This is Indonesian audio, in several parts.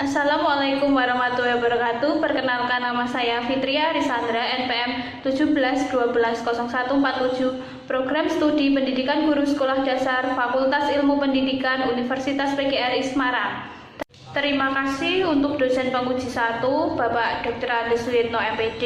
Assalamualaikum warahmatullahi wabarakatuh. Perkenalkan, nama saya Fitria Arisandra, NPM 17120147, Program Studi Pendidikan Guru Sekolah Dasar Fakultas Ilmu Pendidikan Universitas PGRI Semarang. Terima kasih untuk dosen penguji 1, Bapak Dr. Ade Suyitno MPD,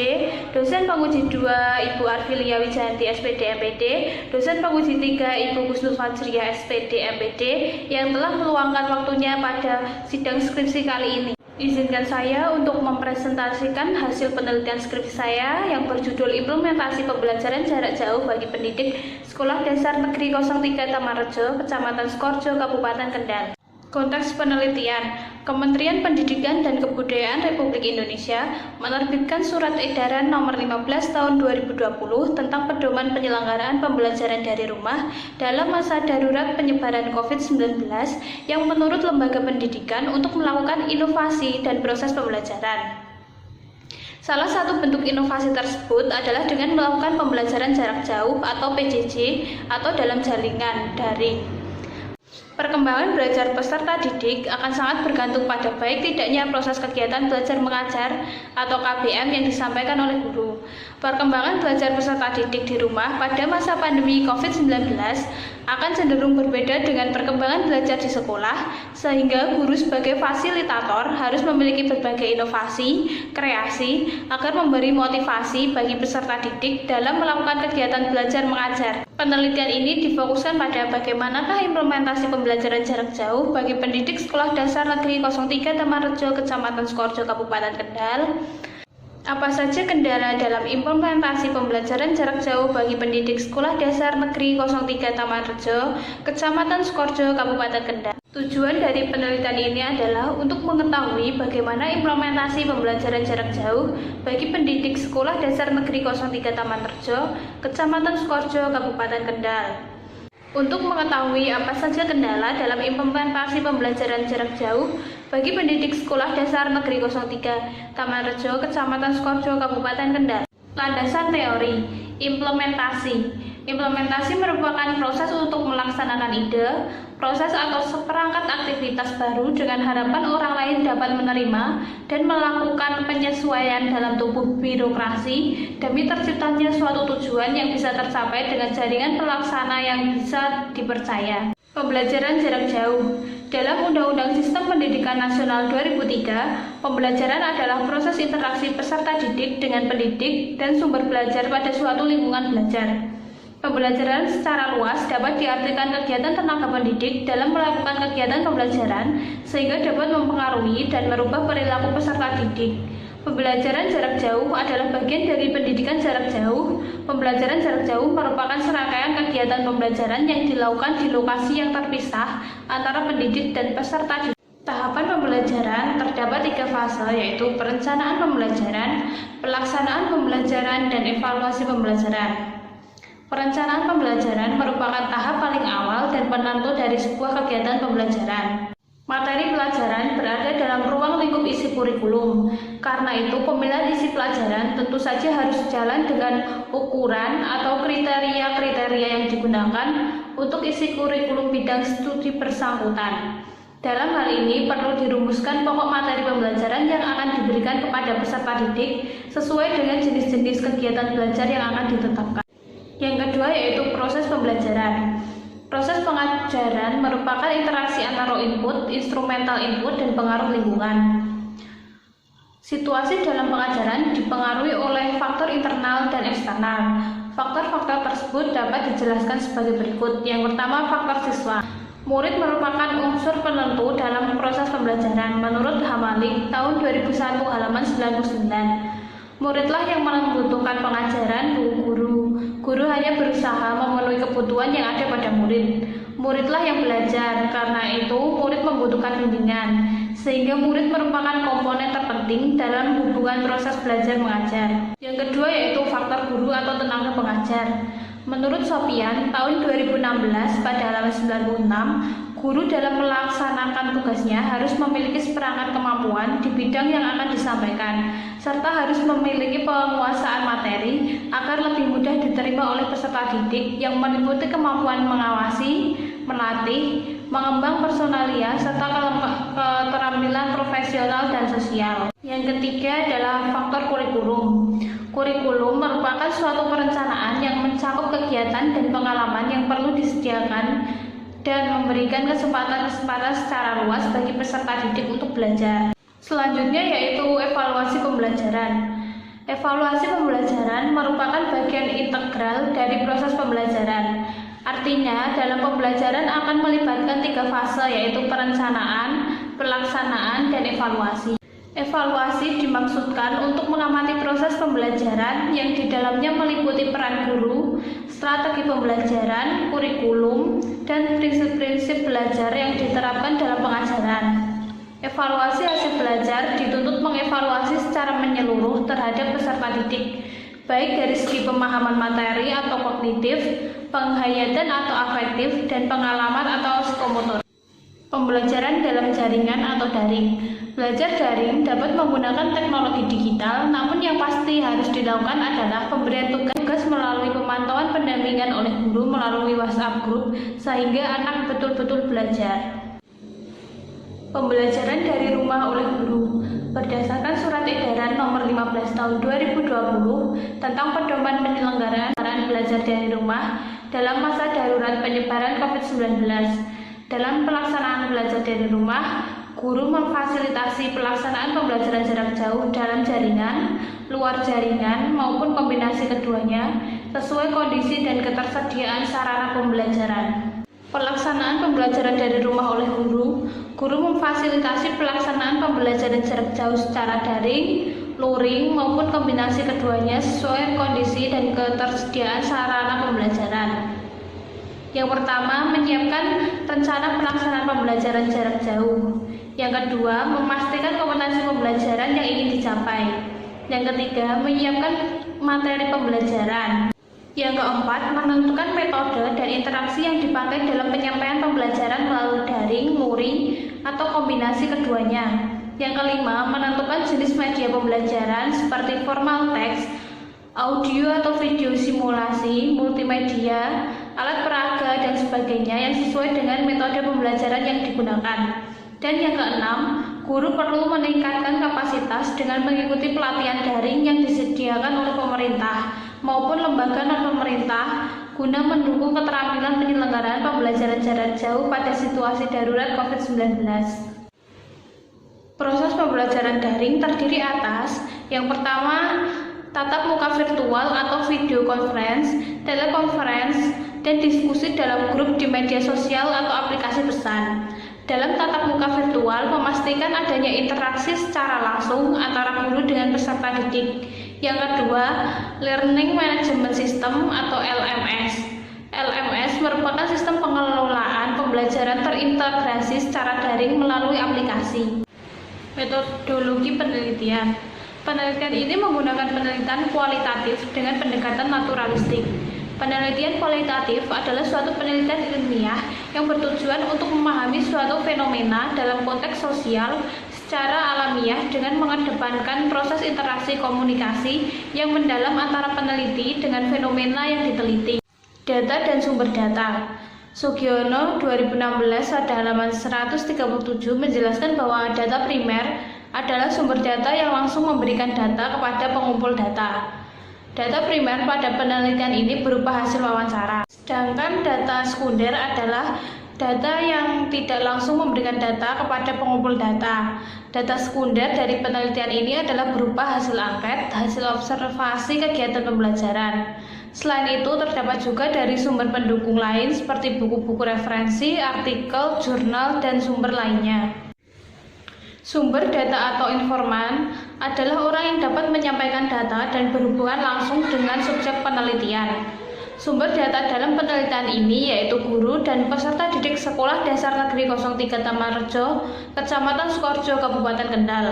dosen penguji 2, Ibu Arfilia Wijayanti SPD MPD, dosen penguji 3, Ibu Gusnul Fajriah SPD MPD, yang telah meluangkan waktunya pada sidang skripsi kali ini. Izinkan saya untuk mempresentasikan hasil penelitian skripsi saya yang berjudul Implementasi Pembelajaran Jarak Jauh bagi Pendidik Sekolah Dasar Negeri 03 Tamanrejo, Kecamatan Skorjo, Kabupaten Kendal. Konteks penelitian, Kementerian Pendidikan dan Kebudayaan Republik Indonesia menerbitkan Surat Edaran Nomor 15 Tahun 2020 tentang pedoman penyelenggaraan pembelajaran dari rumah dalam masa darurat penyebaran COVID-19 yang menurut lembaga pendidikan untuk melakukan inovasi dan proses pembelajaran. Salah satu bentuk inovasi tersebut adalah dengan melakukan pembelajaran jarak jauh atau PJJ atau dalam jaringan daring. Perkembangan belajar peserta didik akan sangat bergantung pada baik tidaknya proses kegiatan belajar mengajar atau KBM yang disampaikan oleh guru. Perkembangan belajar peserta didik di rumah pada masa pandemi COVID-19 akan cenderung berbeda dengan perkembangan belajar di sekolah, sehingga guru sebagai fasilitator harus memiliki berbagai inovasi, kreasi, agar memberi motivasi bagi peserta didik dalam melakukan kegiatan belajar mengajar. Penelitian ini difokuskan pada bagaimanakah implementasi pembelajaran jarak jauh bagi pendidik Sekolah Dasar Negeri 03 Tamanrejo, Kecamatan Skorjo, Kabupaten Kendal. Apa saja kendala dalam implementasi pembelajaran jarak jauh bagi pendidik Sekolah Dasar Negeri 03 Tamanrejo, Kecamatan Skorjo, Kabupaten Kendal? Tujuan dari penelitian ini adalah untuk mengetahui bagaimana implementasi pembelajaran jarak jauh bagi pendidik Sekolah Dasar Negeri 03 Tamanrejo, Kecamatan Skorjo, Kabupaten Kendal. Untuk mengetahui apa saja kendala dalam implementasi pembelajaran jarak jauh bagi pendidik Sekolah Dasar Negeri 03 Tamanrejo, Kecamatan Skorjo, Kabupaten Kendal. Landasan teori, implementasi. Implementasi merupakan proses untuk melaksanakan ide, proses atau seperangkat aktivitas baru dengan harapan orang lain dapat menerima dan melakukan penyesuaian dalam tubuh birokrasi demi terciptanya suatu tujuan yang bisa tercapai dengan jaringan pelaksana yang bisa dipercaya. Pembelajaran jarak jauh. Dalam Undang-Undang Sistem Pendidikan Nasional 2003, pembelajaran adalah proses interaksi peserta didik dengan pendidik dan sumber belajar pada suatu lingkungan belajar. Pembelajaran secara luas dapat diartikan kegiatan tenaga pendidik dalam melakukan kegiatan pembelajaran sehingga dapat mempengaruhi dan merubah perilaku peserta didik. Pembelajaran jarak jauh adalah bagian dari pendidikan jarak jauh. Pembelajaran jarak jauh merupakan serangkaian kegiatan pembelajaran yang dilakukan di lokasi yang terpisah antara pendidik dan peserta didik. Tahapan pembelajaran terdapat 3 fase, yaitu perencanaan pembelajaran, pelaksanaan pembelajaran, dan evaluasi pembelajaran. Perencanaan pembelajaran merupakan tahap paling awal dan penentu dari sebuah kegiatan pembelajaran. Materi pelajaran berada dalam ruang lingkup isi kurikulum. Karena itu, pemilihan isi pelajaran tentu saja harus sejalan dengan ukuran atau kriteria-kriteria yang digunakan untuk isi kurikulum bidang studi bersangkutan. Dalam hal ini, perlu dirumuskan pokok materi pembelajaran yang akan diberikan kepada peserta didik sesuai dengan jenis-jenis kegiatan belajar yang akan ditetapkan. Yang kedua yaitu proses pembelajaran. Proses pengajaran merupakan interaksi antara input, instrumental input, dan pengaruh lingkungan. Situasi dalam pengajaran dipengaruhi oleh faktor internal dan eksternal. Faktor-faktor tersebut dapat dijelaskan sebagai berikut. Yang pertama, faktor siswa. Murid merupakan unsur penentu dalam proses pembelajaran. Menurut Hamalik tahun 2001 halaman 99. Muridlah yang membutuhkan pengajaran, guru. Guru hanya berusaha memenuhi kebutuhan yang ada pada murid. Muridlah yang belajar, karena itu murid membutuhkan bimbingan. Sehingga murid merupakan komponen terpenting dalam hubungan proses belajar mengajar. Yang kedua yaitu faktor guru atau tenaga pengajar. Menurut Sofian tahun 2016 pada halaman 96, guru dalam melaksanakan tugasnya harus memiliki seperangkat kemampuan di bidang yang akan disampaikan, serta harus memiliki penguasaan materi agar lebih mudah diterima oleh peserta didik yang meliputi kemampuan mengawasi, melatih, mengembang personalia, serta keterampilan profesi profesional dan sosial. Yang ketiga adalah faktor kurikulum. Kurikulum merupakan suatu perencanaan yang mencakup kegiatan dan pengalaman yang perlu disediakan dan memberikan kesempatan-kesempatan secara luas bagi peserta didik untuk belajar. Selanjutnya yaitu evaluasi pembelajaran. Evaluasi pembelajaran merupakan bagian integral dari proses pembelajaran. Artinya, dalam pembelajaran akan melibatkan 3 fase, yaitu perencanaan, pelaksanaan, dan evaluasi. Evaluasi dimaksudkan untuk mengamati proses pembelajaran yang di dalamnya meliputi peran guru, strategi pembelajaran, kurikulum, dan prinsip-prinsip belajar yang diterapkan dalam pengajaran. Evaluasi hasil belajar dituntut mengevaluasi secara menyeluruh terhadap peserta didik, baik dari segi pemahaman materi atau kognitif, penghayatan atau afektif, dan pengalaman atau psikomotor. Pembelajaran dalam jaringan atau daring. Belajar daring dapat menggunakan teknologi digital, namun yang pasti harus dilakukan adalah pemberian tugas melalui pemantauan pendampingan oleh guru melalui WhatsApp group, sehingga anak betul-betul belajar. Pembelajaran dari rumah oleh guru. Berdasarkan Surat Edaran Nomor 15 Tahun 2020 tentang pedoman penyelenggaraan belajar dari rumah dalam masa darurat penyebaran COVID-19. Dalam pelaksanaan belajar dari rumah, guru memfasilitasi pelaksanaan pembelajaran jarak jauh dalam jaringan, luar jaringan, maupun kombinasi keduanya sesuai kondisi dan ketersediaan sarana pembelajaran. Pelaksanaan pembelajaran dari rumah oleh guru memfasilitasi pelaksanaan pembelajaran jarak jauh secara daring, luring, maupun kombinasi keduanya sesuai kondisi dan ketersediaan sarana pembelajaran. Yang pertama, menyiapkan rencana pelaksanaan pembelajaran jarak jauh. Yang kedua, memastikan kompetensi pembelajaran yang ingin dicapai. Yang ketiga, menyiapkan materi pembelajaran. Yang keempat, menentukan metode dan interaksi yang dipakai dalam penyampaian pembelajaran melalui daring, luring, atau kombinasi keduanya. Yang kelima, menentukan jenis media pembelajaran seperti formal teks, audio atau video simulasi, multimedia, alat peraga, dan sebagainya yang sesuai dengan metode pembelajaran yang digunakan. Dan yang keenam, guru perlu meningkatkan kapasitas dengan mengikuti pelatihan daring yang disediakan oleh pemerintah maupun lembaga non-pemerintah guna mendukung keterampilan penyelenggaraan pembelajaran jarak jauh pada situasi darurat COVID-19. Proses pembelajaran daring terdiri atas yang pertama, tatap muka virtual atau video conference, teleconference, dan diskusi dalam grup di media sosial atau aplikasi pesan. Dalam tatap muka virtual, memastikan adanya interaksi secara langsung antara guru dengan peserta didik. Yang kedua, Learning Management System atau LMS. LMS merupakan sistem pengelolaan pembelajaran terintegrasi secara daring melalui aplikasi. Metodologi penelitian. Penelitian ini menggunakan penelitian kualitatif dengan pendekatan naturalistik. Penelitian kualitatif adalah suatu penelitian ilmiah yang bertujuan untuk memahami suatu fenomena dalam konteks sosial secara alamiah dengan mengedepankan proses interaksi komunikasi yang mendalam antara peneliti dengan fenomena yang diteliti. Data dan sumber data. Sugiono 2016 pada halaman 137 menjelaskan bahwa data primer adalah sumber data yang langsung memberikan data kepada pengumpul data. Data primer pada penelitian ini berupa hasil wawancara. Sedangkan data sekunder adalah data yang tidak langsung memberikan data kepada pengumpul data. Data sekunder dari penelitian ini adalah berupa hasil angket, hasil observasi kegiatan pembelajaran. Selain itu, terdapat juga dari sumber pendukung lain seperti buku-buku referensi, artikel, jurnal, dan sumber lainnya. Sumber data atau informan adalah orang yang dapat menyampaikan data dan berhubungan langsung dengan subjek penelitian. Sumber data dalam penelitian ini yaitu guru dan peserta didik Sekolah Dasar Negeri 03 Tamanrejo, Kecamatan Sukoharjo, Kabupaten Kendal.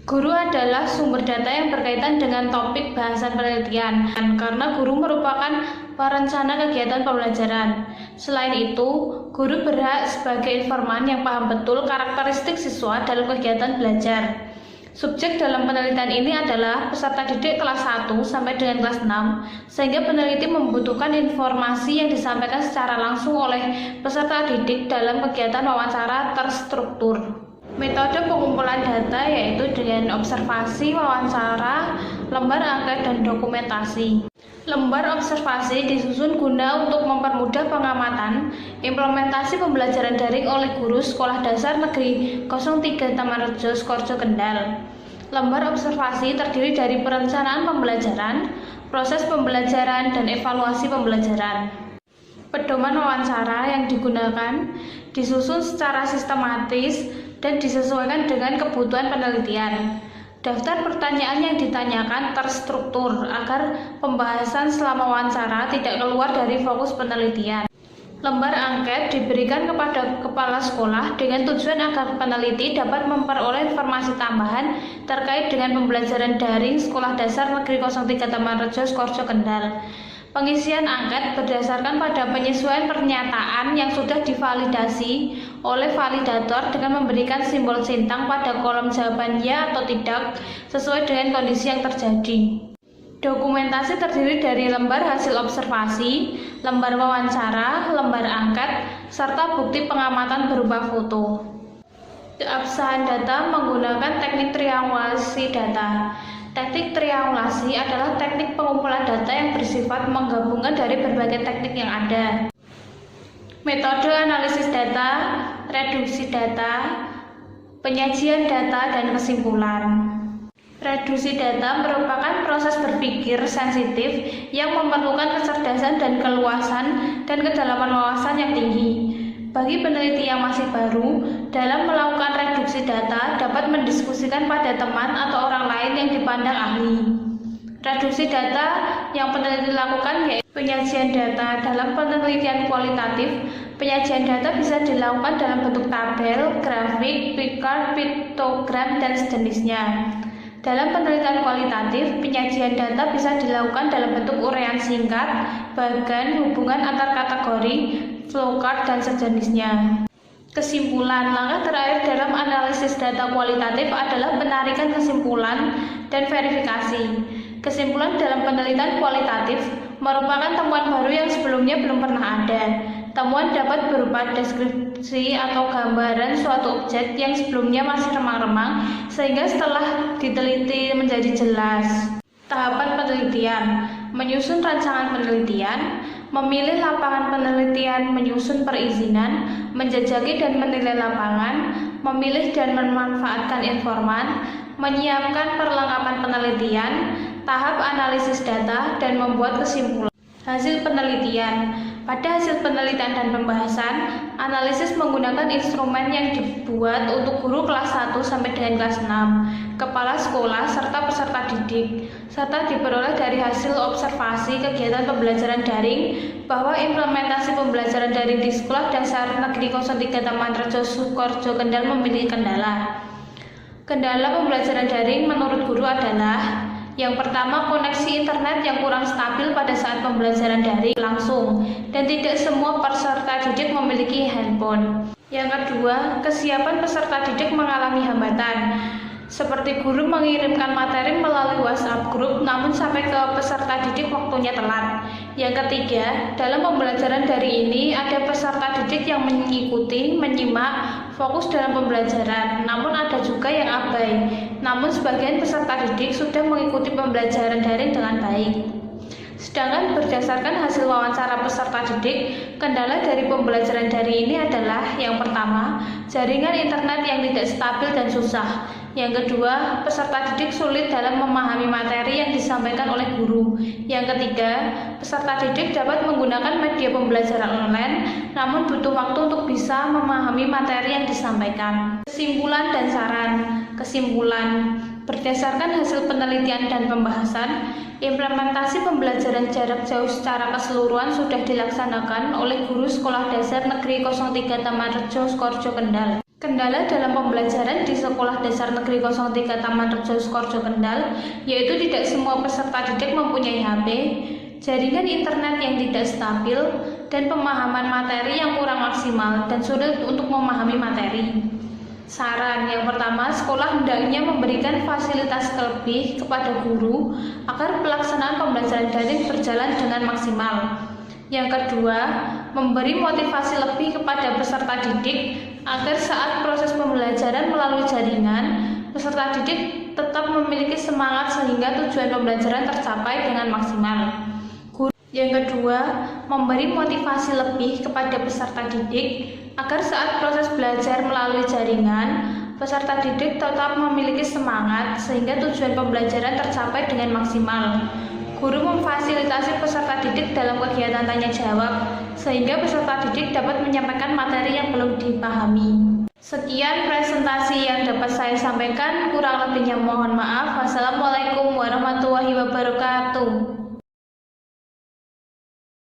Guru adalah sumber data yang berkaitan dengan topik bahasan penelitian, karena guru merupakan perencana kegiatan pembelajaran. Selain itu, guru berhak sebagai informan yang paham betul karakteristik siswa dalam kegiatan belajar. Subjek dalam penelitian ini adalah peserta didik kelas 1 sampai dengan kelas 6, sehingga peneliti membutuhkan informasi yang disampaikan secara langsung oleh peserta didik dalam kegiatan wawancara terstruktur. Metode pengumpulan data yaitu dengan observasi, wawancara, lembar angket, dan dokumentasi. Lembar observasi disusun guna untuk mempermudah pengamatan implementasi pembelajaran daring oleh guru Sekolah Dasar Negeri 03 Tamanrejo, Skorjo, Kendal. Lembar observasi terdiri dari perencanaan pembelajaran, proses pembelajaran, dan evaluasi pembelajaran. Pedoman wawancara yang digunakan disusun secara sistematis dan disesuaikan dengan kebutuhan penelitian. Daftar pertanyaan yang ditanyakan terstruktur agar pembahasan selama wawancara tidak keluar dari fokus penelitian. Lembar angket diberikan kepada kepala sekolah dengan tujuan agar peneliti dapat memperoleh informasi tambahan terkait dengan pembelajaran daring Sekolah Dasar Negeri 03 Tamanrejo, Skorjo, Kendal. Pengisian angket berdasarkan pada penyesuaian pernyataan yang sudah divalidasi oleh validator dengan memberikan simbol centang pada kolom jawaban ya atau tidak sesuai dengan kondisi yang terjadi. Dokumentasi terdiri dari lembar hasil observasi, lembar wawancara, lembar angket, serta bukti pengamatan berupa foto. Keabsahan data menggunakan teknik triangulasi data. Teknik triangulasi adalah teknik pengumpulan data yang bersifat menggabungkan dari berbagai teknik yang ada. Metode analisis data, reduksi data, penyajian data, dan kesimpulan. Reduksi data merupakan proses berpikir sensitif yang memerlukan kecerdasan dan keluasan dan kedalaman wawasan yang tinggi. Bagi peneliti yang masih baru, dalam melakukan reduksi data dapat mendiskusikan pada teman atau orang lain yang dipandang ahli. Reduksi data yang peneliti lakukan yaitu penyajian data. Dalam penelitian kualitatif, penyajian data bisa dilakukan dalam bentuk tabel, grafik, pichart, piktogram, dan sejenisnya. Dalam penelitian kualitatif, penyajian data bisa dilakukan dalam bentuk uraian singkat, bagan, hubungan antar kategori, flowchart, dan sejenisnya. Kesimpulan, langkah terakhir dalam analisis data kualitatif adalah penarikan kesimpulan dan verifikasi. Kesimpulan dalam penelitian kualitatif merupakan temuan baru yang sebelumnya belum pernah ada. Temuan dapat berupa deskripsi atau gambaran suatu objek yang sebelumnya masih remang-remang, sehingga setelah diteliti menjadi jelas. Tahapan penelitian: menyusun rancangan penelitian, memilih lapangan penelitian, menyusun perizinan, menjajaki dan menilai lapangan, memilih dan memanfaatkan informan, menyiapkan perlengkapan penelitian, tahap analisis data, dan membuat kesimpulan. Hasil penelitian. Pada hasil penelitian dan pembahasan, analisis menggunakan instrumen yang dibuat untuk guru kelas 1 sampai dengan kelas 6, kepala sekolah, serta peserta didik, serta diperoleh dari hasil observasi kegiatan pembelajaran daring bahwa implementasi pembelajaran daring di Sekolah Dasar Negeri 03 Tamanrejo, Skorjo, Kendal memiliki kendala. Kendala pembelajaran daring menurut guru adalah: yang pertama, koneksi internet yang kurang stabil pada saat pembelajaran daring langsung dan tidak semua peserta didik memiliki handphone. Yang kedua, kesiapan peserta didik mengalami hambatan, seperti guru mengirimkan materi melalui WhatsApp grup namun sampai ke peserta didik waktunya telat. Yang ketiga, dalam pembelajaran daring ini ada peserta didik yang mengikuti, menyimak, fokus dalam pembelajaran, namun ada juga yang abai. Namun sebagian peserta didik sudah mengikuti pembelajaran daring dengan baik. Sedangkan berdasarkan hasil wawancara peserta didik, kendala dari pembelajaran daring ini adalah: yang pertama, jaringan internet yang tidak stabil dan susah. Yang kedua, peserta didik sulit dalam memahami materi yang disampaikan oleh guru. Yang ketiga, peserta didik dapat menggunakan media pembelajaran online, namun butuh waktu untuk bisa memahami materi yang disampaikan. Kesimpulan dan saran. Kesimpulan: berdasarkan hasil penelitian dan pembahasan, implementasi pembelajaran jarak jauh secara keseluruhan sudah dilaksanakan oleh guru Sekolah Dasar Negeri 03 Tamanrejo, Skorjo, Kendal. Kendala dalam pembelajaran di Sekolah Dasar Negeri 03 Tamanrejo, Skorjo, Kendal yaitu tidak semua peserta didik mempunyai HP, jaringan internet yang tidak stabil, dan pemahaman materi yang kurang maksimal dan sulit untuk memahami materi. Saran yang pertama, sekolah hendaknya memberikan fasilitas lebih kepada guru agar pelaksanaan pembelajaran daring berjalan dengan maksimal. Yang kedua, memberi motivasi lebih kepada peserta didik agar saat proses pembelajaran melalui jaringan, peserta didik tetap memiliki semangat sehingga tujuan pembelajaran tercapai dengan maksimal. Yang kedua, memberi motivasi lebih kepada peserta didik agar saat proses belajar melalui jaringan, peserta didik tetap memiliki semangat sehingga tujuan pembelajaran tercapai dengan maksimal. Guru memfasilitasi peserta didik dalam kegiatan tanya jawab sehingga peserta didik dapat menyampaikan materi yang belum dipahami. Sekian presentasi yang dapat saya sampaikan, kurang lebihnya mohon maaf. Wassalamualaikum warahmatullahi wabarakatuh.